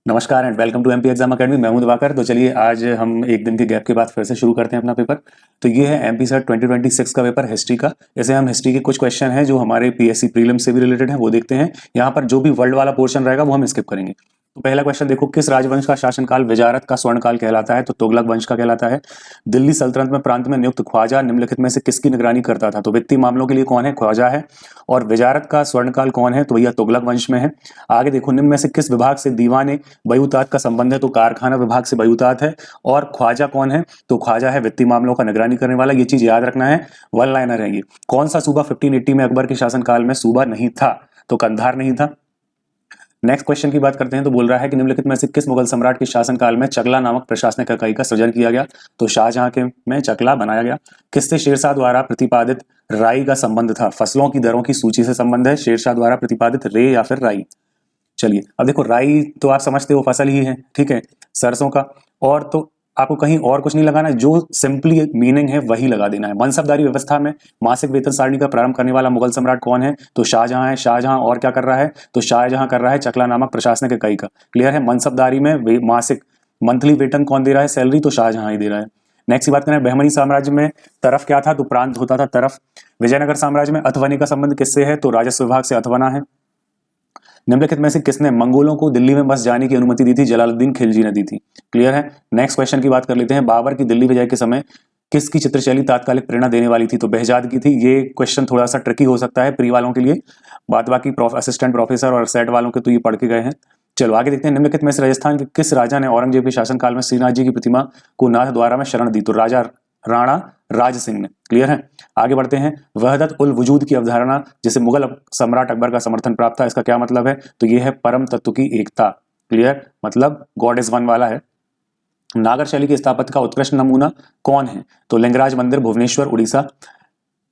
नमस्कार and welcome to MP exam academy. मैं हूं दिवाकर। तो चलिए आज हम एक दिन के गैप के बाद फिर से शुरू करते हैं अपना पेपर। तो ये है एमपी सेट 2026 का पेपर हिस्ट्री का। जैसे हम हिस्ट्री के कुछ क्वेश्चन हैं जो हमारे पीएससी प्रीलिम्स से भी रिलेटेड हैं वो देखते हैं। यहाँ पर जो भी वर्ल्ड वाला पोर्शन रहेगा वो हम स्किप करेंगे। तो पहला क्वेश्चन देखो, किस राजवंश का शासनकाल वजारत का स्वर्णकाल कहलाता है? तो तुगलक वंश का कहलाता है। दिल्ली सल्तनत में प्रांत में नियुक्त ख्वाजा निम्नलिखित में से किसकी निगरानी करता था? तो वित्तीय मामलों के लिए कौन है? ख्वाजा है। और वजारत का स्वर्णकाल कौन है? तो भैया तुगलक वंश में है। आगे देखो, निम्न में से किस विभाग से दीवाने बयूतात का संबंध है? तो कारखाना विभाग से बयूतात है। और ख्वाजा कौन है? तो ख्वाजा है वित्तीय मामलों का निगरानी करने वाला। ये चीज याद रखना है, वन लाइनर है ये। कौन सा सूबा 1580 में अकबर के शासनकाल में सूबा नहीं था? तो कंधार नहीं था। नेक्स्ट क्वेश्चन की बात करते हैं। तो बोल रहा है कि निम्नलिखित में से किस मुगल सम्राट के शासनकाल में चकला नामक प्रशासनिक इकाई का सृजन किया गया? तो शाहजहां के में चकला बनाया गया। किससे शेरशाह द्वारा प्रतिपादित राई का संबंध था? फसलों की दरों की सूची से संबंध है। शेरशाह द्वारा प्रतिपादित रे या फिर राई। चलिए अब देखो, राई तो आप समझते हो फसल ही है, ठीक है, सरसों का। और तो आपको कहीं और कुछ नहीं लगाना है, जो सिंपली मीनिंग है वही लगा देना है। मनसबदारी व्यवस्था में मासिक वेतन सारणी का प्रारंभ करने वाला मुगल सम्राट कौन है? तो शाहजहां है। शाहजहां और क्या कर रहा है? तो शाहजहां कर रहा है चकला नामक प्रशासनिक इकाई का। क्लियर है। मनसबदारी में मासिक मंथली वेतन कौन दे रहा है? सैलरी तो शाहजहां ही दे रहा है। नेक्स्ट की बात करें, बहमनी साम्राज्य में तरफ क्या था? तो प्रांत होता था तरफ। विजयनगर साम्राज्य में अथवनी का संबंध किससे है? तो राजस्व विभाग से अथवना है। निम्नलिखित में से किसने मंगोलों को दिल्ली में बस जाने की अनुमति दी थी? जलालुद्दीन खिलजी ने दी थी। क्लियर है। नेक्स्ट क्वेश्चन की बात कर लेते हैं। बाबर की दिल्ली विजय के समय किसकी चित्रशैली तात्कालिक प्रेरणा देने वाली थी? तो बेहजाद की थी। ये क्वेश्चन थोड़ा सा ट्रिकी हो सकता है प्री वालों के लिए, बाकी असिस्टेंट प्रोफेसर और सेट वालों के तो ये पढ़ के गए हैं। चलो आगे देखते हैं। निम्नलिखित में से राजस्थान के किस राजा ने औरंगजेब के शासनकाल में श्रीनाथ जी की प्रतिमा को नाथ द्वारा में शरण दी? तो राजा राणा राज सिंह ने। क्लियर है। आगे बढ़ते हैं। वहदत उल वजूद की अवधारणा जिसे मुगल सम्राट अकबर का समर्थन प्राप्त था, इसका क्या मतलब है? तो यह है परम तत्व की एकता। क्लियर, मतलब गॉड इज वन वाला है। नागर शैली की स्थापत्य का उत्कृष्ट नमूना कौन है? तो लिंगराज मंदिर, भुवनेश्वर, उड़ीसा।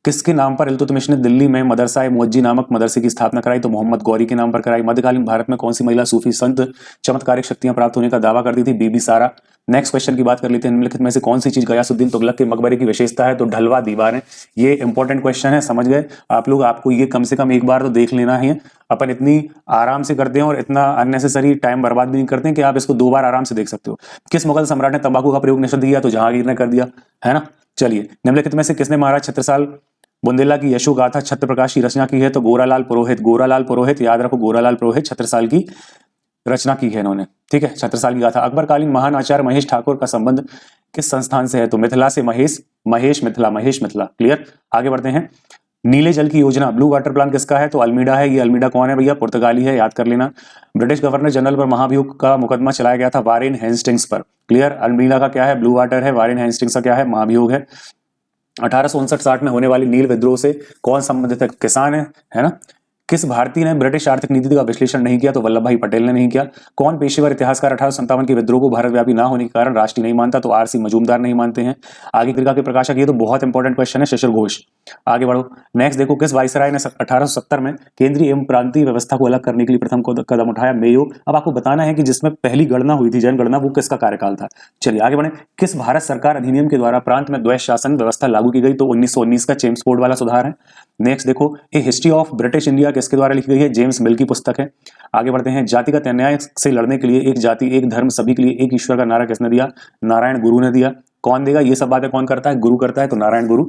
किसके नाम पर इल्तुतमिश ने दिल्ली में मदरसा मुअज्जी नामक मदरसे की स्थापना कराई? तो मोहम्मद गौरी के नाम पर कराई। मध्यकालीन भारत में कौन सी महिला सूफी संत चमत्कारिक शक्तियां प्राप्त होने का दावा करती थी? बीबी सारा। नेक्स्ट क्वेश्चन की बात कर लेते हैं। निम्नलिखित में से कौन सी चीज गयासुद्दीन तुगलक के मकबरे की विशेषता है? तो ढलवा दीवारें। ये इंपॉर्टेंट क्वेश्चन है, समझ गए आप लोग। आपको ये कम से कम एक बार तो देख लेना है। अपन इतनी आराम से करते हैं और इतना अननेसेसरी टाइम बर्बाद भी नहीं करते हैं कि आप इसको 2 बार आराम से देख सकते हो। किस मुगल सम्राट ने तंबाकू का प्रयोग निषिद्ध किया? तो जहांगीर ने कर दिया, है ना। चलिए, निम्नलिखित में से किसने महाराज छत्रसाल बुंदेला की यशो गाथा छत्र प्रकाश की रचना की है? तो गोरालाल पुरोहित। गोरालाल पुरोहित, याद रखो, गोरालाल पुरोहित छत्रसाल की रचना की है इन्होंने। ठीक है, छत्रसाल की गाथा। अकबरकालीन महान आचार्य महेश ठाकुर का संबंध किस संस्थान से है? तो मिथिला से। महेश मिथिला। क्लियर। आगे बढ़ते हैं। नीले जल की योजना, ब्लू वाटर प्लान किसका है? तो अल्मीडा है। ये अल्मीडा कौन है भैया? पुर्तगाली है, याद कर लेना। ब्रिटिश गवर्नर जनरल पर महाभियोग का मुकदमा चलाया गया था वारेन हेस्टिंग्स पर। क्लियर। अल्मीडा का क्या है? ब्लू वाटर है। वारेन हेस्टिंग्स का क्या है? महाभियोग है। 1859-60 में होने वाली नील विद्रोह से कौन संबंधित है? किसान है ना। किस भारतीय ने ब्रिटिश आर्थिक नीति का विश्लेषण नहीं किया? तो वल्लभ भाई पटेल ने नहीं किया। कौन पेशेवर इतिहासकार 1857 के विद्रोह को भारतव्यापी ना होने के कारण राष्ट्रीय नहीं मानता? तो आरसी मजूमदार नहीं मानते हैं। आगे कृपा के प्रकाशक, ये तो बहुत इंपॉर्टेंट क्वेश्चन है, शिशिर घोष। आगे बढ़ो। नेक्स्ट देखो, किस वायसराय ने 1870 में केंद्रीय एवं प्रांतीय व्यवस्था को अलग करने के लिए प्रथम कदम उठाया? मेयो। अब आपको बताना है कि जिसमें पहली गणना हुई थी, जनगणना, वो किसका कार्यकाल था। चलिए आगे बढ़े। किस भारत सरकार अधिनियम के द्वारा प्रांत में द्वैत शासन व्यवस्था लागू की गई? तो 1919 का चेम्सफोर्ड वाला सुधार है। नेक्स्ट देखो, ए हिस्ट्री ऑफ ब्रिटिश इंडिया किसके द्वारा लिखी गई है? जेम्स मिल की पुस्तक है। आगे बढ़ते हैं। जातिगत अन्याय से लड़ने के लिए एक जाति एक धर्म सभी के लिए एक ईश्वर का नारा किसने दिया? नारायण गुरु ने दिया। कौन देगा? ये सब बातें कौन करता है? गुरु करता है, तो नारायण गुरु।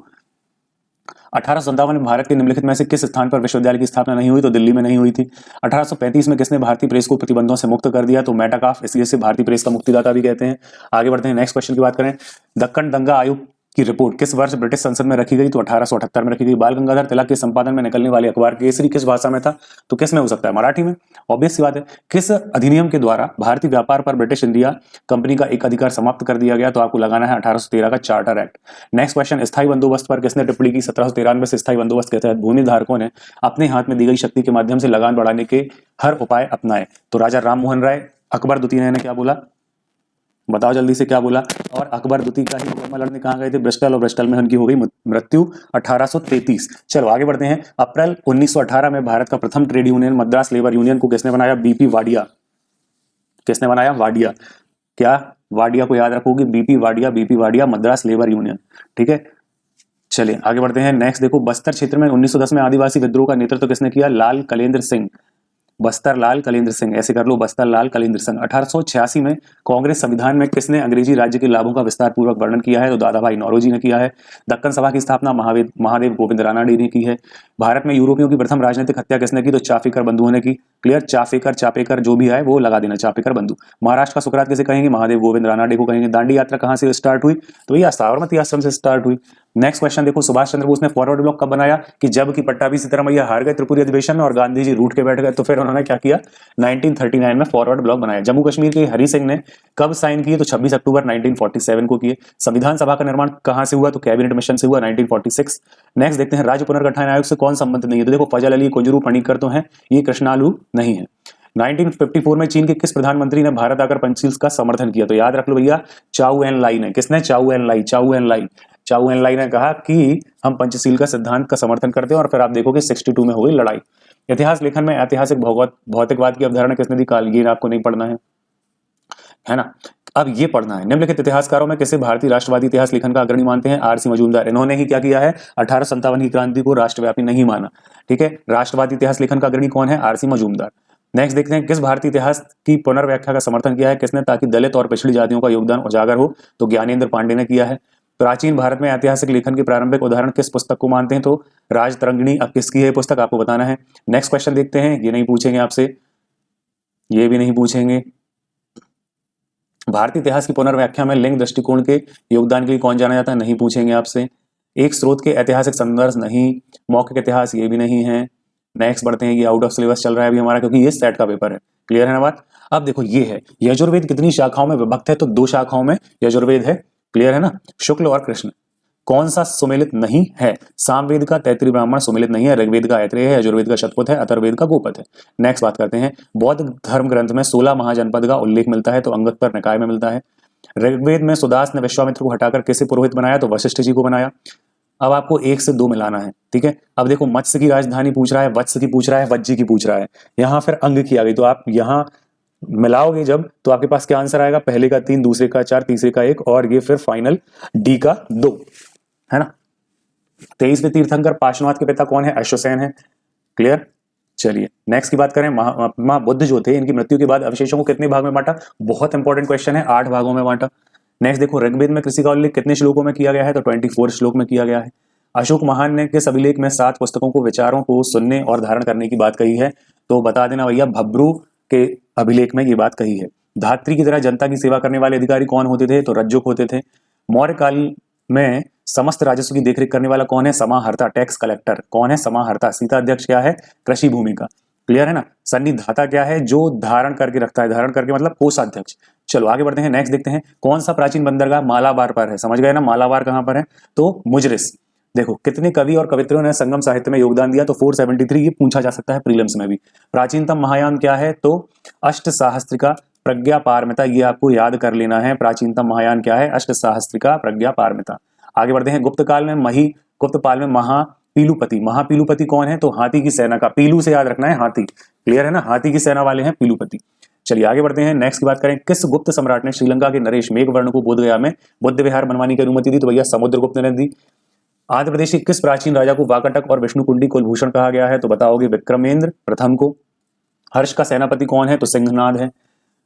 1857 में भारत के निम्नलिखित में से किस स्थान पर विश्वविद्यालय की स्थापना नहीं हुई? तो दिल्ली में नहीं हुई थी। 1835 में किसने भारतीय प्रेस को प्रतिबंधों से मुक्त कर दिया? तो मेटाकाफ, इसलिए से भारतीय प्रेस का मुक्तिदाता भी कहते हैं। आगे बढ़ते हैं। नेक्स्ट क्वेश्चन की बात करें। दक्कन दंगा आयोग की रिपोर्ट किस वर्ष ब्रिटिश संसद में रखी गई? तो 1878 में रखी गई। बाल गंगाधर तिलक के संपादन में निकलने वाले अखबार केसरी किस भाषा में था? तो किस में हो सकता है? मराठी में। ऑब्वियस सी बात है। किस अधिनियम के द्वारा भारतीय व्यापार पर ब्रिटिश इंडिया कंपनी का एक अधिकार समाप्त कर दिया गया? तो आपको लगाना है 1813 का चार्टर एक्ट। नेक्स्ट क्वेश्चन, स्थायी बंदोबस्त पर किसने टिप्पणी की? 1793 से स्थायी बंदोबस्त के तहत भूमि धारकों ने अपने हाथ में दी गई शक्ति के माध्यम से लगान बढ़ाने के हर उपाय अपनाए। तो राजा राम मोहन राय। अकबर द्वितीय ने क्या बोला? बताओ जल्दी से, क्या बोला? और अकबर द्वितीय का ही मुकदमा लड़ने कहां गए थे? ब्रिस्टल, और ब्रिस्टल में उनकी हो गई मृत्यु 1833। चलो आगे बढ़ते हैं। अप्रैल 1918 में भारत का प्रथम trade union Madras labour union को किसने बनाया? बीपी वाडिया। किसने बनाया? वाडिया। क्या? वाडिया को याद रखोगे, BP Wadia Madras labour union. ठीक है, चलिए आगे बढ़ते हैं। नेक्स्ट देखो, बस्तर क्षेत्र में 1910 में आदिवासी विद्रोह का नेतृत्व किसने किया? लाल कलेंद्र सिंह। बस्तर लाल कलेंद्र सिंह, ऐसे कर लो बस्तर लाल कलेंद्र सिंह। 1886 में कांग्रेस संविधान में किसने अंग्रेजी राज्य के लाभों का विस्तार पूर्वक वर्णन किया है? तो दादा भाई नौरोजी ने किया है। दक्कन सभा की स्थापना महादेव गोविंद रानाडे ने की है। भारत में यूरोपियों की प्रथम राजनीतिक हत्या किसने की? तो चाफेकर बंधुओं ने की। क्लियर, चापेकर जो भी है वो लगा देना, चापेकर बंधु। महाराष्ट्र का सुकरात किसे कहेंगे? महादेव गोविंद रानाडे को कहेंगे। दांडी यात्रा कहां से स्टार्ट हुई? तो यह साबरमती आश्रम से स्टार्ट हुई। नेक्स्ट क्वेश्चन देखो, सुभाष चंद्र बोस ने फॉरवर्ड ब्लॉक कब बनाया? कि जब कि पट्टाभी सीतारामैया हार गए त्रिपुरी अधिवेशन में और गांधी जी रूठ के बैठ गए, तो फिर उन्होंने क्या किया? 1939 में फॉरवर्ड ब्लॉक बनाया। जम्मू कश्मीर के हरि सिंह ने कब साइन किए? तो 26 अक्टूबर 1947 को किए। संविधान सभा का निर्माण कहां से हुआ? तो कैबिनेट मिशन से हुआ, 1946। नेक्स्ट देखते हैं, राज्य पुनर्गठन आयोग से कौन संबंधित नहीं है? तो देखो फजल अली कुंजरू पणिकर तो हैं, ये कृष्णालू नहीं है। 1954 में चीन के किस प्रधानमंत्री ने भारत आकर पंचशील का समर्थन किया? तो याद रख लो भैया, चाउ एन लाई ने। किसने? चाउ एन लाई ने कहा कि हम पंचशील का सिद्धांत का समर्थन करते हैं, और फिर आप देखोगे 62 में हो गई लड़ाई। इतिहास लेखन में ऐतिहासिक भौतिकवाद की अवधारणा किसने दी? काल। ये आपको नहीं पढ़ना है ना। अब ये पढ़ना है, निम्नलिखित इतिहासकारों में किसे भारतीय राष्ट्रवादी इतिहास लेखन का अग्रणी मानते हैं? R C Majumdar. इन्होंने ही क्या किया है? 1857 की क्रांति को राष्ट्रव्यापी नहीं माना। ठीक है, राष्ट्रवादी इतिहास लेखन का अग्रणी कौन है? Are C Majumdar. नेक्स्ट देखते हैं, किस भारतीय इतिहास की पुनर्व्याख्या का समर्थन किया है? किसने? ताकि दलित और पिछड़ी जातियों का योगदान उजागर हो, तो ज्ञानेंद्र पांडे ने किया है। प्राचीन भारत में ऐतिहासिक लेखन के प्रारंभिक उदाहरण किस पुस्तक को मानते हैं? तो राजतरंगिणी। अब किसकी है पुस्तक, आपको बताना है। नेक्स्ट क्वेश्चन देखते हैं, ये नहीं पूछेंगे आपसे, ये भी नहीं पूछेंगे। भारतीय इतिहास की पुनर्व्याख्या में लिंग दृष्टिकोण के योगदान के लिए कौन जाना जाता है? नहीं पूछेंगे आपसे। एक स्रोत के ऐतिहासिक संदर्भ नहीं। मौखिक इतिहास, ये भी नहीं है। नेक्स्ट बढ़ते हैं, ये आउट ऑफ सिलेबस चल रहा है अभी हमारा, क्योंकि ये सेट का पेपर है। क्लियर है ना बात। अब देखो ये है, यजुर्वेद कितनी शाखाओं में विभक्त है? तो 2 शाखाओं में यजुर्वेद है। क्लियर है ना, शुक्ल और कृष्ण। कौन सा सुमेलित नहीं है? सामवेद का तैतृय ब्राह्मण सुमेलित नहीं है। ऋग्वेद का ऐत्रेय है, यजुर्वेद का शतपथ है, अथर्ववेद का गोपथ है। नेक्स्ट बात करते हैं, बौद्ध धर्म ग्रंथ में 16 महाजनपद का उल्लेख मिलता है, तो अंगुत्तर निकाय में मिलता है। ऋग्वेद में सुदास ने विश्वामित्र को हटाकर किसे पुरोहित बनाया? तो वशिष्ठ जी को बनाया। अब आपको 1 से 2 मिलाना है, ठीक है। अब देखो, मत्स्य की राजधानी पूछ रहा है, वत्स की पूछ रहा है, वज्जी की पूछ रहा है, यहाँ फिर अंग की आ गई, तो आप यहाँ मिलाओगे जब, तो आपके पास क्या आंसर आएगा? पहले का 3, दूसरे का 4, तीसरे का 1, और ये फिर फाइनल डी का 2, है ना। 23वें तीर्थंकर पार्श्वनाथ के पिता कौन है? अश्वसेन है। क्लियर। चलिए नेक्स्ट की बात करें, महात्मा बुद्ध जो थे, इनकी मृत्यु के बाद अवशेषों को कितने भाग में बांटा? बहुत इंपॉर्टेंट क्वेश्चन है, 8 भागों में बांटा। नेक्स्ट देखो, ऋग्वेद में कृषि का उल्लेख कितने श्लोकों में किया गया है? तो 24 श्लोक में किया गया है। अशोक महान ने किस अभिलेख में 7 पुस्तकों को विचारों को सुनने और धारण करने की बात कही है? तो बता देना भैया, भब्रू के अभिलेख में ये बात कही है। धात्री की तरह जनता की सेवा करने वाले अधिकारी कौन होते थे? तो रज्जुक होते थे। मौर्य काल में समस्त राजस्व की देखरेख करने वाला कौन है? समाहर्ता, टैक्स कलेक्टर। कौन है? समाहर्ता। सीता अध्यक्ष क्या है? कृषि भूमि का। क्लियर है ना। सन्निधाता क्या है? जो धारण करके रखता है, धारण करके मतलब कोषाध्यक्ष। चलो आगे बढ़ते हैं, नेक्स्ट देखते हैं, कौन सा प्राचीन बंदरगाह मालाबार पर है? समझ गए ना, मालाबार कहां पर है? तो मुजरिस। देखो कितने कवि और कवित्रियों ने संगम साहित्य में योगदान दिया? तो 473, ये पूछा जा सकता है प्रीलिम्स में भी। प्राचीनतम महायान क्या है? तो अष्ट सहस्त्रिका प्रज्ञा पारमिता, ये आपको याद कर लेना है। प्राचीनतम महायान क्या है? अष्ट सहस्त्रिका प्रज्ञा पारमिता। आगे बढ़ते हैं, गुप्त काल में गुप्तपाल में महापीलुपति। महापीलुपति कौन है? तो हाथी की सेना का, पीलू से याद रखना है, हाथी। क्लियर है ना, हाथी की सेना वाले हैं पीलुपति। चलिए आगे बढ़ते हैं, नेक्स्ट की बात करें, किस गुप्त सम्राट ने श्रीलंका के नरेश मेघवर्ण को बोधगया में बुद्ध विहार बनवाने की अनुमति दी? तो भैया समुद्रगुप्त ने दी। आंध्र प्रदेश के किस प्राचीन राजा को वाकाटक और विष्णुकुंडी कुलभूषण कहा गया है? तो बताओगे विक्रमेंद्र प्रथम को। हर्ष का सेनापति कौन है? तो सिंहनाद है।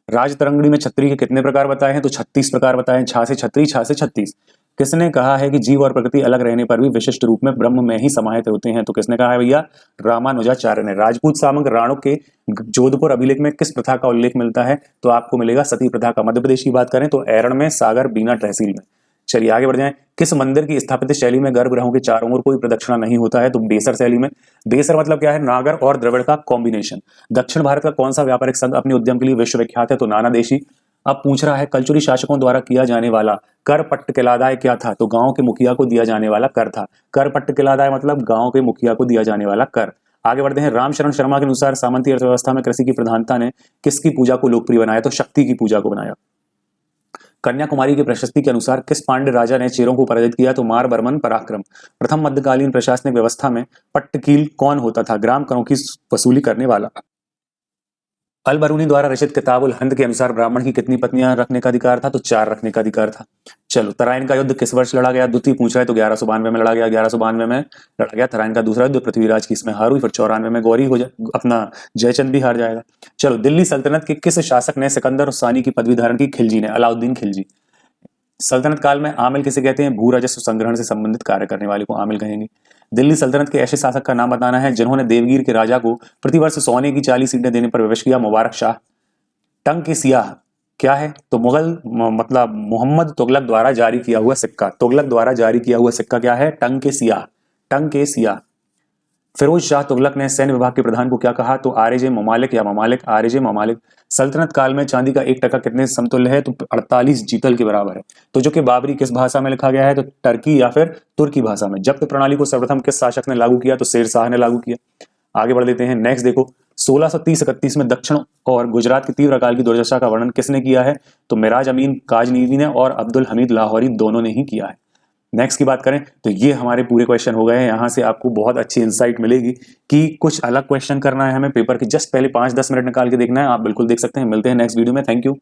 राजतरंगिणी में छत्री के कितने प्रकार बताए हैं? तो 36 प्रकार बताए हैं। छा से छत्री, छा से 36। किसने कहा है कि जीव और प्रकृति अलग रहने पर भी विशिष्ट रूप में ब्रह्म में ही समाहित होते हैं? तो किसने कहा है भैया? रामानुजाचार्य ने। राजपूत सामंत राणों के जोधपुर अभिलेख में किस प्रथा का उल्लेख मिलता है? तो आपको मिलेगा सती प्रथा का। मध्य प्रदेश की बात करें तो ऐरण में, सागर, बीना तहसील में। चलिए आगे बढ़ जाएं, किस मंदिर की स्थापत्य शैली में गर्भगृहों के चारों ओर कोई प्रदक्षिणा नहीं होता है? तो बेसर शैली में। बेसर मतलब क्या है? नागर और द्रविड़ का कॉम्बिनेशन। दक्षिण भारत का कौन सा व्यापारिक संघ अपने उद्यम के लिए विश्वविख्यात है? तो नाना देशी। अब पूछ रहा है, कलचुरी शासकों द्वारा किया जाने वाला कर पट्ट किलादाय क्या था? तो गांव के मुखिया को दिया जाने वाला कर था। कर पट्ट किलादाय मतलब गांव के मुखिया को दिया जाने वाला कर। आगे बढ़ते हैं, रामशरण शर्मा के अनुसार सामंती अर्थव्यवस्था में कृषि की प्रधानता ने किसकी पूजा को लोकप्रिय बनाया? तो शक्ति की पूजा को बनाया। कन्याकुमारी की प्रशस्ति के अनुसार किस पांड्य राजा ने चेरों को पराजित किया? तो मारवर्मन पराक्रम। प्रथम मध्यकालीन प्रशासनिक व्यवस्था में पट्टकील कौन होता था? ग्राम करों की वसूली करने वाला। अल बरूनी द्वारा रचित किताबुल हिंद के अनुसार ब्राह्मण की कितनी पत्नियां रखने का अधिकार था? तो 4 रखने का अधिकार था। चलो, तराइन का युद्ध किस वर्ष लड़ा गया? द्वितीय पूछ रहा है तो 1192 में लड़ा गया। 1192 में लड़ा गया तराइन का दूसरा युद्ध। पृथ्वीराज की इसमें हार हुई, फिर 94 में गौरी अपना जयचंद भी हार जाएगा। चलो, दिल्ली सल्तनत के किस शासक ने सिकंदर सानी की पदवी धारण की? खिलजी ने, अलाउद्दीन खिलजी। सल्तनत काल में आमिल किसे कहते हैं? भू राजस्व संग्रहण से संबंधित कार्य करने वाले को आमिल कहेंगे। दिल्ली सल्तनत के ऐसे शासक का नाम बताना है जिन्होंने देवगिर के राजा को प्रतिवर्ष सोने की 40 ईंटें देने पर विवश किया। मुबारक शाह। टंग के सियाह क्या है? तो मुगल मतलब मोहम्मद तुगलक द्वारा जारी किया हुआ सिक्का। तुगलक द्वारा जारी किया हुआ सिक्का क्या है? टंग के सियाह। टंग के सियाह। फिरोज शाह तुगलक ने सैन्य विभाग के प्रधान को क्या कहा? तो आरजे ममालिक या ममालिक, आरजे ममालिक। सल्तनत काल में चांदी का 1 टका कितने समतुल्य है? तो 48 जीतल के बराबर है। तो जो कि बाबरी किस भाषा में लिखा गया है? तो टर्की या फिर तुर्की भाषा में। जब्त प्रणाली को सर्वप्रथम किस शासक ने लागू किया? तो शेर शाह ने लागू किया। आगे बढ़ लेते हैं। नेक्स्ट देखो, 1630-31 में दक्षिण और गुजरात की तीव्र अकाल की दुर्दशा का वर्णन किसने किया है? तो मिराज अमीन काजनीवी ने और अब्दुल हमीद लाहौरी दोनों ने ही किया है। नेक्स्ट की बात करें तो ये हमारे पूरे क्वेश्चन हो गए हैं। यहाँ से आपको बहुत अच्छी इंसाइट मिलेगी कि कुछ अलग क्वेश्चन करना है हमें पेपर के जस्ट पहले 5-10 मिनट निकाल के देखना है। आप बिल्कुल देख सकते हैं। मिलते हैं नेक्स्ट वीडियो में। Thank you.